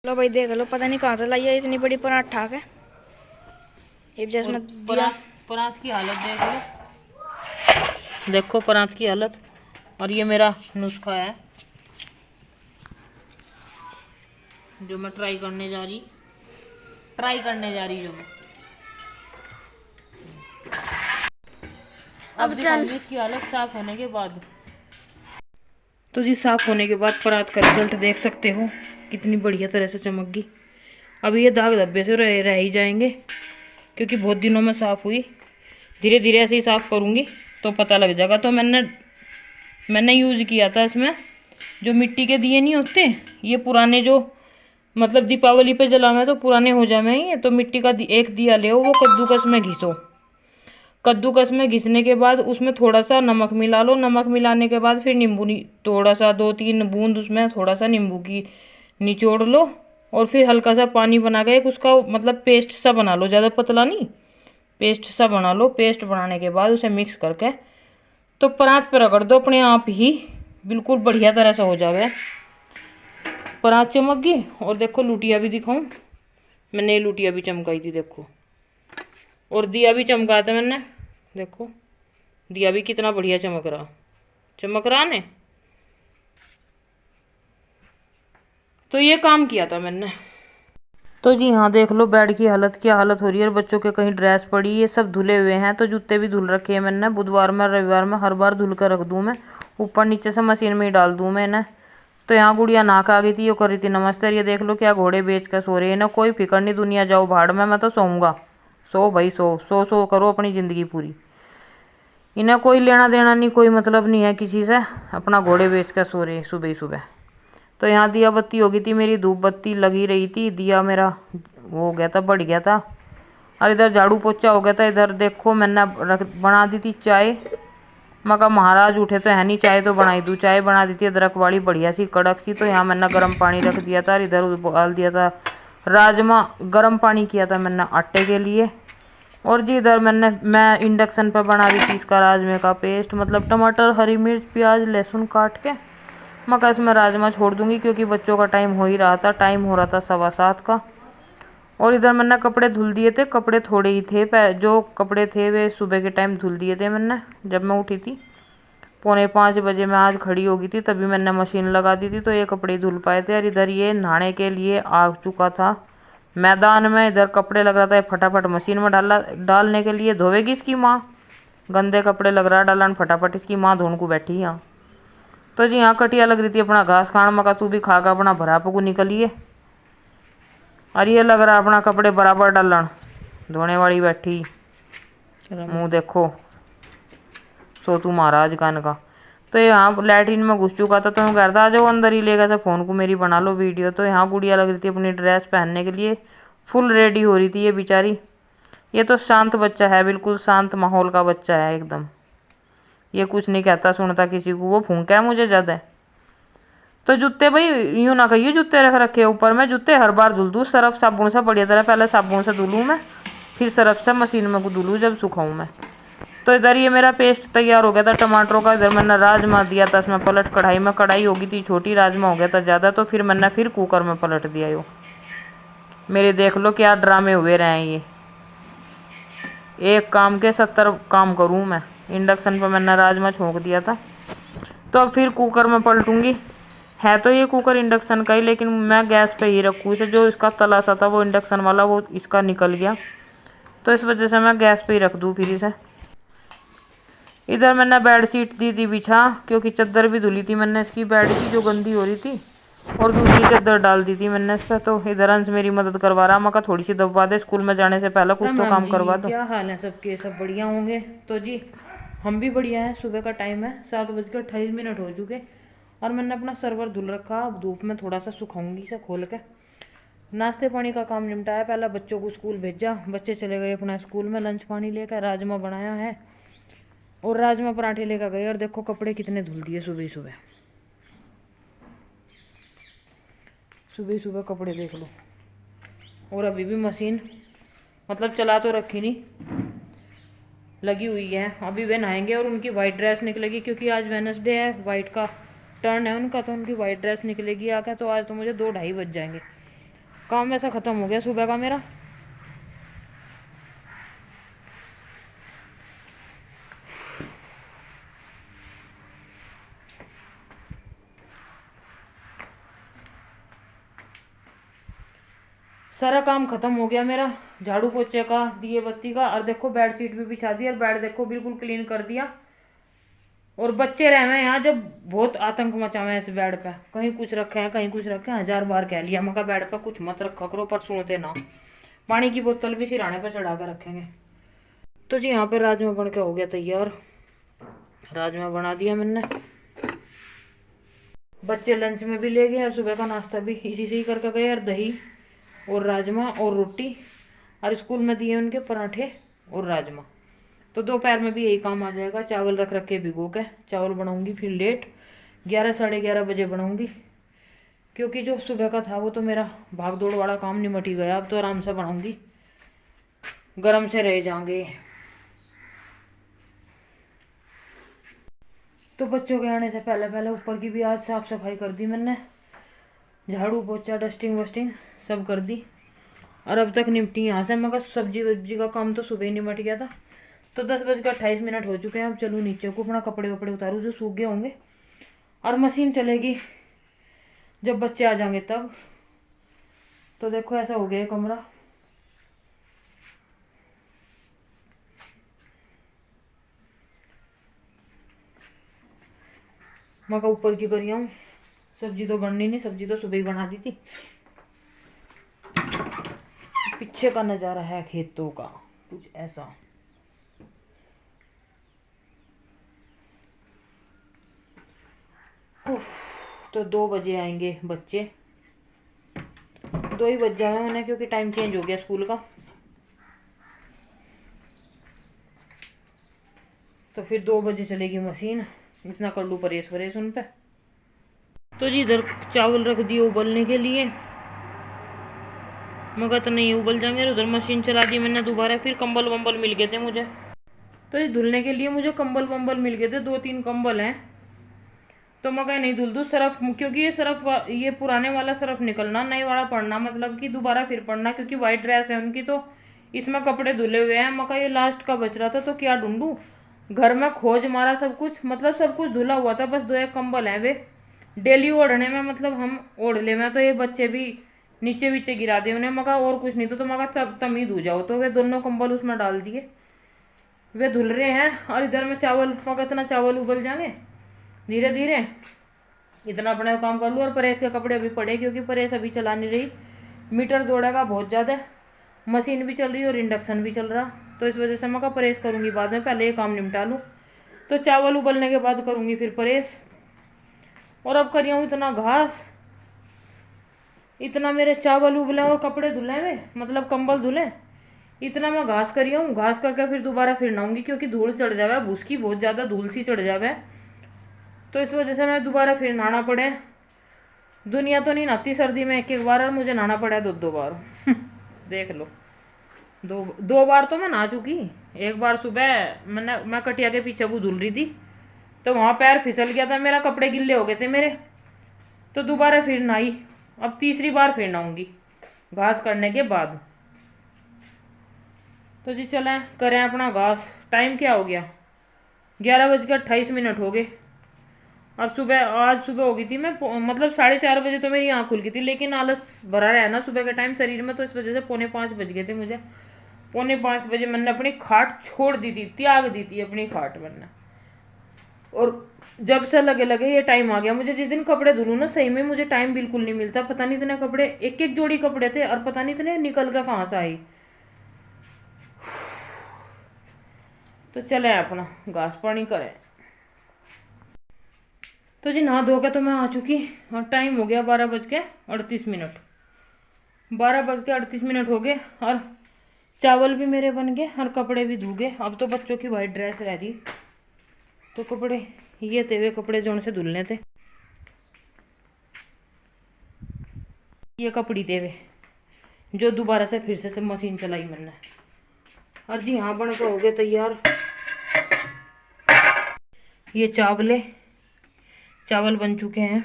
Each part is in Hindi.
लो भाई देख लो, पता नहीं कहाँ से लाई है इतनी बड़ी पराठा है। ये जैसे परात की हालत देख लो, देखो परात की हालत। और ये मेरा नुस्खा है जो मैं ट्राई करने जा रही जो मैं अब दिखाऊंगी इसकी हालत साफ होने के बाद। तो जी साफ होने के बाद परात का रिजल्ट देख सकते हो, कितनी बढ़िया तरह से चमक गई। अभी ये दाग धब्बे से रह ही जाएंगे क्योंकि बहुत दिनों में साफ हुई। धीरे धीरे ऐसे ही साफ करूँगी तो पता लग जाएगा। तो मैंने यूज़ किया था इसमें जो मिट्टी के दिए नहीं होते, ये पुराने जो मतलब दीपावली पे जलावे तो पुराने हो जाए ये, तो मिट्टी का एक दिया ले वो कद्दूकस में घिसो। कद्दूकस में घिसने के बाद उसमें थोड़ा सा नमक मिला लो। नमक मिलाने के बाद फिर नींबू थोड़ा सा 2-3 बूंद उसमें थोड़ा सा नींबू की निचोड़ लो और फिर हल्का सा पानी बना के एक उसका मतलब पेस्ट सा बना लो, ज़्यादा पतला नहीं, पेस्ट सा बना लो। पेस्ट बनाने के बाद उसे मिक्स करके तो परात पर रगड़ दो, अपने आप ही बिल्कुल बढ़िया तरह से हो जावे। परात चमक गई। और देखो लुटिया भी दिखाऊं, मैंने ये लुटिया भी चमकाई थी देखो, और दिया भी चमकाया था मैंने, देखो दिया भी कितना बढ़िया चमक रहा ने। तो ये काम किया था मैंने। तो जी हाँ देख लो बेड की हालत, क्या हालत हो रही है। और बच्चों के कहीं ड्रेस पड़ी, ये सब धुले हुए हैं। तो जूते भी धुल रखे हैं मैंने, बुधवार में रविवार में हर बार धुल कर रख दूँ मैं, ऊपर नीचे से मशीन में ही डाल दूँ मैं इन्हें। तो यहाँ गुड़िया नाक आ गई थी, ये कर रही थी नमस्ते। ये देख लो क्या घोड़े बेच कर सो रहे हैं ना, कोई फिक्र नहीं, दुनिया जाओ भाड़ में, मैं तो सोऊंगा। सो भाई सो करो अपनी ज़िंदगी पूरी। इन्हें कोई लेना देना नहीं, कोई मतलब नहीं है किसी से, अपना घोड़े बेच कर सो रहे सुबह ही सुबह। तो यहाँ दिया बत्ती हो गई थी मेरी, धूप बत्ती लगी रही थी, दिया मेरा वो हो गया था, बढ़ गया था। और इधर झाड़ू पोछा हो गया था। इधर देखो मैंने बना दी थी चाय। मैं कहा महाराज उठे तो है नहीं, चाय तो बनाई दूँ। चाय बना दी थी अदरक वाली बढ़िया सी कड़क सी। तो यहाँ मैंने गर्म पानी रख दिया था और इधर उबाल दिया था राजमा। गर्म पानी किया था मैंने आटे के लिए। और जी इधर मैं इंडक्शन पर बना रही थी इसका राजमे का पेस्ट, मतलब टमाटर हरी मिर्च प्याज लहसुन काट के। मैं कहा इसमें राजमा छोड़ दूंगी क्योंकि बच्चों का टाइम हो ही रहा था, टाइम हो रहा था 7:15 का। और इधर मैंने कपड़े धुल दिए थे, कपड़े थोड़े ही थे, जो कपड़े थे वे सुबह के टाइम धुल दिए थे मैंने जब मैं उठी थी। 4:45 बजे मैं आज खड़ी हो गई थी, तभी मैंने मशीन लगा दी थी, तो ये कपड़े धुल पाए थे। और इधर ये नहाने के लिए आ चुका था मैदान में। इधर कपड़े लग रहा था फटाफट मशीन में डालने के लिए। धोएगी इसकी माँ, गंदे कपड़े लग रहा है डालन, फटाफट इसकी माँ धोने को बैठी यहाँ। तो जी यहाँ कटिया लग रही थी अपना घास खान, मका तू भी खागा अपना भरा पकू निकलिए। और ये लग रहा अपना कपड़े बराबर डालन, धोने वाली बैठी, मुँह देखो सो तू महाराज कान का। तो यहाँ लैट्रिन में घुस चुका था, तो मैं कह रहा था आ जाओ अंदर ही, लेगा से फ़ोन को मेरी बना लो वीडियो। तो यहाँ गुड़िया लग रही थी अपनी ड्रेस पहनने के लिए, फुल रेडी हो रही थी ये बेचारी। ये तो शांत बच्चा है, बिल्कुल शांत माहौल का बच्चा है एकदम, ये कुछ नहीं कहता सुनता किसी को, वो फूंका है मुझे ज़्यादा। तो जूते भाई यूँ ना कहिए जूते रख रखे ऊपर, मैं जूते हर बार धुल दूँ सर्फ साबुन से बढ़िया तरह, पहले साबुन से धुलूँ मैं, फिर सर्फ से मशीन में धुलूँ जब सुखाऊँ मैं। तो इधर ये मेरा पेस्ट तैयार हो गया था टमाटरों का। इधर मैंने राजमा दिया था इसमें पलट कढ़ाई में, कढ़ाई हो गई थी छोटी, राजमा हो गया था ज़्यादा, तो फिर मैंने फिर कुकर में पलट दिया। यो मेरे देख लो क्या ड्रामे हुए रहे हैं ये, एक काम के 70 काम करूँ मैं। इंडक्शन पर मैंने राजमा छोंक दिया था, तो अब फिर कुकर में पलटूंगी। है तो ये कुकर इंडक्शन का ही, लेकिन मैं गैस पे ही रखूँ इसे, जो इसका तला सा था वो इंडक्शन वाला वो इसका निकल गया, तो इस वजह से मैं गैस पे ही रख दूँ फिर इसे। इधर मैंने बेड शीट दी थी बिछा, क्योंकि चादर भी धुली थी मैंने इसकी बेड की जो गंदी हो रही थी, और दूसरी चादर डाल दी थी मैंने इस पर। तो इधर अंश मेरी मदद करवा रहा, मैं थोड़ी सी दबवा दे, स्कूल में जाने से पहले कुछ तो काम करवा दो। क्या हाल है सबके, सब बढ़िया होंगे। तो जी हम भी बढ़िया हैं। सुबह का टाइम है, 7:28 हो चुके, और मैंने अपना सर्वर धुल रखा। अब धूप में थोड़ा सा सुखाऊंगी इसे खोल के। नाश्ते पानी का काम निपटाया, पहले बच्चों को स्कूल भेजा, बच्चे चले गए अपना स्कूल में लंच पानी लेकर। राजमा बनाया है और राजमा पराठे लेकर गए। और देखो कपड़े कितने धुल दिए सुबह सुबह, सुबह सुबह कपड़े देख लो। और अभी भी मशीन मतलब चला तो रखी नहीं, लगी हुई है। अभी वे नहाएंगे और उनकी वाइट ड्रेस निकलेगी, क्योंकि आज वेडनेसडे है, वाइट का टर्न है उनका, तो उनकी वाइट ड्रेस निकलेगी आकर। तो आज तो मुझे 2-2:30 बज जाएंगे। काम वैसा ख़त्म हो गया सुबह का मेरा। सारा काम ख़त्म हो गया मेरा, झाड़ू पोछे का, दिए बत्ती का, और देखो बेडशीट भी बिछा दी और बेड देखो बिल्कुल क्लीन कर दिया। और बच्चे रहे हैं यहाँ जब बहुत आतंक मचा हुआ है इस बेड पे, कहीं कुछ रखे हैं कहीं कुछ रखे हैं। 1000 बार कह लिया मैं बेड पे कुछ मत रखा करो, पर सुनते ना। पानी की बोतल भी सिराने पर चढ़ा कर रखेंगे। तो जी यहाँ पे राजमा बन के हो गया तैयार। राजमा बना दिया मैंने, बच्चे लंच में भी ले गए और सुबह का नाश्ता भी इसी से ही करके गए। और दही और राजमा और रोटी, और स्कूल में दिए उनके पराठे और राजमा। तो दोपहर में भी यही काम आ जाएगा। चावल रख के भिगो के चावल बनाऊंगी, फिर लेट 11 साढ़े 11 बजे बनाऊंगी, क्योंकि जो सुबह का था वो तो मेरा भाग दौड़ वाला काम निमट ही गया। अब तो आराम से बनाऊंगी, गरम से रह जाएंगे। तो बच्चों के आने से पहले पहले ऊपर की भी आज साफ सफाई कर दी मैंने, झाड़ू पोछा डस्टिंग वस्टिंग सब कर दी। और अब तक निपटी यहाँ से। मगर सब्जी वब्जी का काम तो सुबह ही निमट गया था। तो 10:28 हो चुके हैं। अब चलूँ नीचे को, अपना कपड़े वपड़े उतारूँ जो सूख गए होंगे, और मशीन चलेगी जब बच्चे आ जाएंगे तब। तो देखो ऐसा हो गया है कमरा। मैं का ऊपर की करी हूँ, सब्जी तो बननी नहीं, सब्जी तो सुबह ही बना दी थी। पीछे का नज़ारा है खेतों का कुछ ऐसा। तो 2 बजे आएंगे बच्चे, 2 ही बज जाए उन्हें, क्योंकि टाइम चेंज हो गया स्कूल का। तो फिर 2 बजे चलेगी मशीन। इतना कर लूँ परेश वरेश उन पे। तो जी इधर चावल रख दिए उबलने के लिए, मगर तो नहीं उबल जाएंगे। उधर मशीन चला दी मैंने दोबारा। फिर कंबल वंबल मिल गए थे मुझे, तो ये धुलने के लिए मुझे कंबल वंबल मिल गए थे। 2-3 कंबल हैं, तो मैं कहीं नहीं धुल दूँ सरफ, क्योंकि ये सरफ ये पुराने वाला सरफ निकलना, नए वाला पड़ना, मतलब कि दोबारा फिर पड़ना, क्योंकि वाइट ड्रेस है उनकी। तो इसमें कपड़े धुले हुए हैं। मैं ये लास्ट का बच रहा था, तो क्या ढूंढूं। घर में खोज मारा सब कुछ, मतलब सब कुछ धुला हुआ था। बस 2-1 कंबल हैं, वे डेली ओढ़ने में, मतलब हम ओढ़ ले में। तो ये बच्चे भी नीचे वीचे गिरा दे उन्हें, मगा और कुछ नहीं। तो मगा तब ही धो जाओ। तो वे दोनों कंबल उसमें डाल दिए, वे धुल रहे हैं। और इधर में चावल, मगर इतना चावल उबल जाएंगे धीरे धीरे, इतना अपने काम कर लूँ। और प्रेस के कपड़े अभी पड़े, क्योंकि प्रेस अभी चला नहीं रही, मीटर दौड़ेगा बहुत ज़्यादा। मशीन भी चल रही और इंडक्शन भी चल रहा, तो इस वजह से मैं प्रेस करूँगी बाद में, पहले ये काम निपटा लूँ। तो चावल उबलने के बाद करूँगी फिर प्रेस। और अब करिए इतना घास, इतना मेरे चावल उबले और कपड़े धुले हुए, मतलब कंबल धुले, इतना मैं घास करी हूँ। घास करके फिर दोबारा फिर नहाऊंगी, क्योंकि धूल चढ़ जावे, भूस की बहुत ज़्यादा धूल सी चढ़ जावे। तो इस वजह से मैं दोबारा फिर नहाना पड़े। दुनिया तो नहीं नहाती सर्दी में 1-1 बार, और मुझे नहाना पड़ा 2-2 बार। देख लो, 2 बार तो मैं नहा चुकी। एक बार सुबह मैं कटिया के पीछे को धुल रही थी, तो वहाँ पैर फिसल गया था मेरा, कपड़े गिल्ले हो गए थे मेरे। तो दोबारा फिर नहाई, अब तीसरी बार फिर नहाऊंगी घास करने के बाद। तो जी चलें करें अपना घास। टाइम क्या हो गया, 11:28 हो गए। और आज सुबह हो गई थी मैं, मतलब 4:30 बजे तो मेरी आँख खुल गई थी, लेकिन आलस भरा रहा ना सुबह के टाइम शरीर में, तो इस वजह से 4:45 बज गए थे मुझे। 4:45 बजे मैंने अपनी खाट छोड़ दी थी, त्याग दी थी अपनी खाट मैंने। और जब से लगे ये टाइम आ गया मुझे, जिस दिन कपड़े धुलूँ ना, सही में मुझे टाइम बिल्कुल नहीं मिलता। पता नहीं इतने कपड़े, 1-1 जोड़ी कपड़े थे, और पता नहीं इतने निकल कर कहाँ से आई। तो चले अपना घास पानी करें। तो जी नहा धो के तो मैं आ चुकी, और टाइम हो गया 12:38। 12:38 हो गए, और चावल भी मेरे बन गए और कपड़े भी धो गए। अब तो बच्चों की वाइट ड्रेस रह रही, तो कपड़े ये थे वे कपड़े जो उनसे धुलने थे, ये कपड़ी थे वे जो दोबारा से फिर से मशीन चलाई मैंने। और जी हाँ बन के हो गए तैयार। ये चावल बन चुके हैं,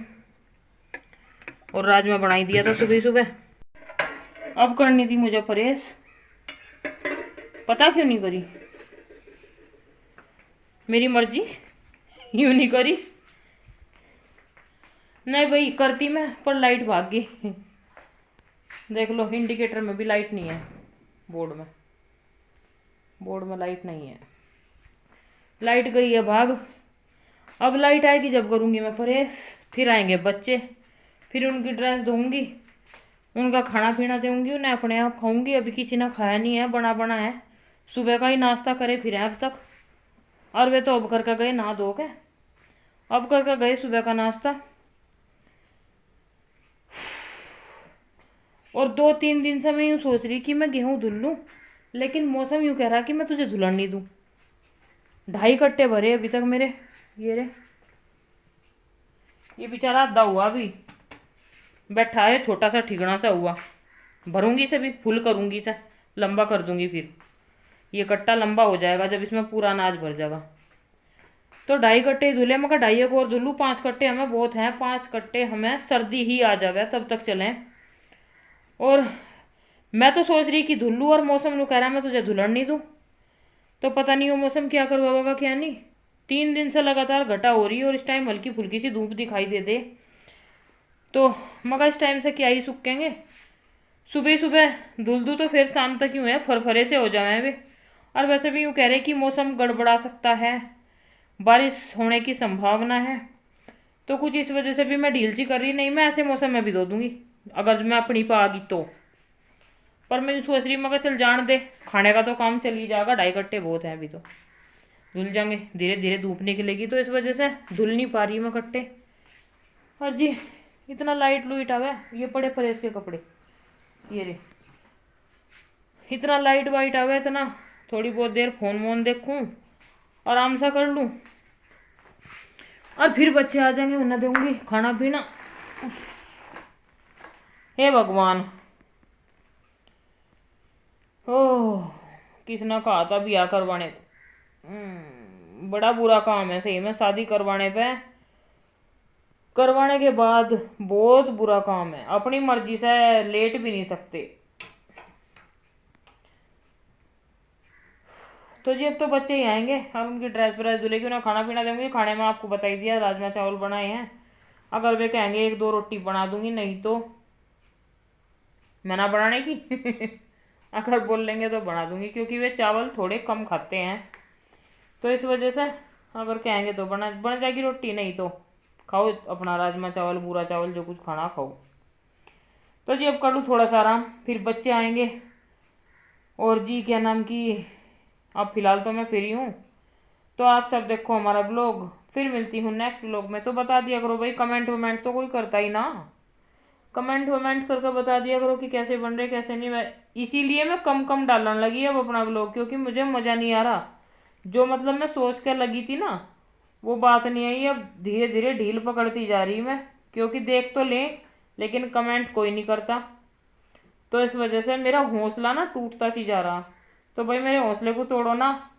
और राजमा बनाई दिया था सुबह सुबह। अब करनी थी मुझे प्रेस, पता क्यों नहीं करी, मेरी मर्जी, यूं नहीं करी। नहीं भाई करती मैं, पर लाइट भाग गई। देख लो इंडिकेटर में भी लाइट नहीं है, बोर्ड में लाइट नहीं है, लाइट गई है भाग। अब लाइट आएगी जब करूँगी मैं प्रेस, फिर आएंगे बच्चे, फिर उनकी ड्रेस धोऊंगी, उनका खाना पीना दूंगी, उन्हें अपने आप खाऊंगी। अभी किसी ने खाया नहीं है, बना है, सुबह का ही नाश्ता करे फिर अब तक। और वे तो अब करके गए नहा धो के, अब करके गए सुबह का नाश्ता। और 2-3 दिन से मैं यूँ सोच रही कि मैं गेहूँ धुल लूँ, लेकिन मौसम यूँ कह रहा कि मैं तुझे धुलन नहीं दूँ। 2.5 कट्टे भरे अभी तक मेरे, ये रे, ये बेचारा आधा हुआ अभी बैठा है, छोटा सा ठिगना सा हुआ। भरूंगी इसे भी, फुल करूंगी इसे, लंबा कर दूंगी, फिर ये कट्टा लंबा हो जाएगा जब इसमें पूरा अनाज भर जाएगा। तो 2.5 कट्टे धुले, मैं 2.5 को और धुलूँ, 5 कट्टे हमें बहुत हैं, 5 कट्टे हमें सर्दी ही आ जावे तब तक चलें। और मैं तो सोच रही कि धुल लूँ, और मौसम नु कह रहा मैं तुझे धुलन नहीं दूँ। तो पता नहीं वो मौसम क्या करवाएगा क्या नहीं। 3 दिन से लगातार घटा हो रही है, और इस टाइम हल्की फुल्की सी धूप दिखाई दे दे, तो मगर इस टाइम से क्या ही सूखेंगे। सुबह सुबह धुल दूँ तो फिर शाम तक यूँ है फरफरे से हो जाए वे। और वैसे भी यूँ कह रहे कि मौसम गड़बड़ा सकता है, बारिश होने की संभावना है, तो कुछ इस वजह से भी मैं ढील सी कर रही। नहीं मैं ऐसे मौसम में भी धो दूँगी अगर मैं अपनी पे आ गई तो। पर मैं सोच रही मगर चल जान दे, खाने का तो काम चल ही जाएगा, 2.5 कट्टे बहुत हैं अभी, तो धुल जाएंगे, धीरे धीरे धूप निकलेगी, तो इस वजह से धुल नहीं पा रही मैं कट्टे। और जी इतना लाइट लुइट आवे, ये पड़े प्रेस के कपड़े, ये रे, इतना लाइट वाइट आवे, इतना थोड़ी बहुत देर फोन वोन देखूं, आराम सा कर लूं, और फिर बच्चे आ जाएंगे, उन्हें दूंगी खाना पीना। हे भगवान, ओह किसने कहा था ब्याह करवाने को, बड़ा बुरा काम है सही में शादी करवाने पे, करवाने के बाद बहुत बुरा काम है, अपनी मर्जी से लेट भी नहीं सकते। तो जी अब तो बच्चे ही आएंगे, और उनकी ड्रेस व्रेस धुलेगी, उन्हें खाना पीना देंगे। खाने में आपको बता ही दिया, राजमा चावल बनाए हैं, अगर वे कहेंगे 1-2 रोटी बना दूंगी, नहीं तो मैं ना बनाने की अगर बोल लेंगे तो बना दूंगी, क्योंकि वे चावल थोड़े कम खाते हैं, तो इस वजह से अगर कहेंगे तो बन जाएगी रोटी, नहीं तो खाओ अपना राजमा चावल, बूरा चावल, जो कुछ खाना खाओ। तो जी अब कर लूँ थोड़ा सा आराम, फिर बच्चे आएंगे। और जी क्या नाम की, अब फिलहाल तो मैं फ्री हूँ, तो आप सब देखो हमारा ब्लॉग, फिर मिलती हूँ नेक्स्ट ब्लॉग में। तो बता दिया करो भाई, कमेंट वमेंट तो कोई करता ही ना, कमेंट वमेंट करके बता दिया करो कि कैसे बन रहे कैसे नहीं। मैं इसीलिए मैं कम कम डालने लगी अब अपना ब्लॉग, क्योंकि मुझे मज़ा नहीं आ रहा, जो मतलब मैं सोच कर लगी थी ना वो बात नहीं आई। अब धीरे धीरे ढील पकड़ती जा रही मैं, क्योंकि देख तो लें लेकिन कमेंट कोई नहीं करता, तो इस वजह से मेरा हौसला ना टूटता सी जा रहा। तो भाई मेरे हौसले को तोड़ो ना,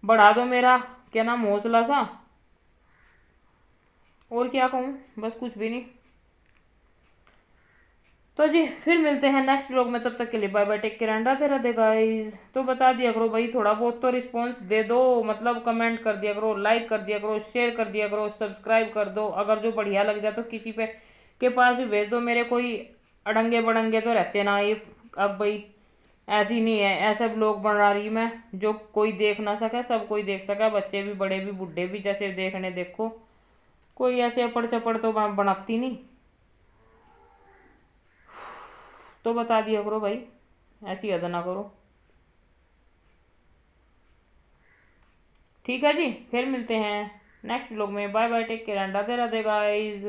बढ़ा दो मेरा क्या नाम हौसला सा, और क्या कहूँ, बस कुछ भी नहीं। तो जी फिर मिलते हैं नेक्स्ट व्लॉग में, तब तक के लिए bye bye, take care and Radhe Radhe guys. तो बता दिया करो भाई, थोड़ा बहुत तो रिस्पॉन्स दे दो, मतलब कमेंट कर दिया करो, लाइक कर दिया करो, शेयर कर दिया करो, सब्सक्राइब कर दो, अगर जो बढ़िया लग जाए तो किसी पे के पास भी भेज दो। मेरे कोई अड़ंगे बड़ंगे तो रहते ना ये, अब भाई ऐसी नहीं है, ऐसा ब्लॉग बना रही मैं जो कोई देख ना सके, सब कोई देख सके, बच्चे भी बड़े भी बूढ़े भी, जैसे देखने देखो, कोई ऐसे अपड़ चपड़ तो बनाती नहीं। तो बता दिया करो भाई, ऐसी हद ना करो, ठीक है जी। फिर मिलते हैं नेक्स्ट व्लॉग में, bye bye, take care and Radhe Radhe guys.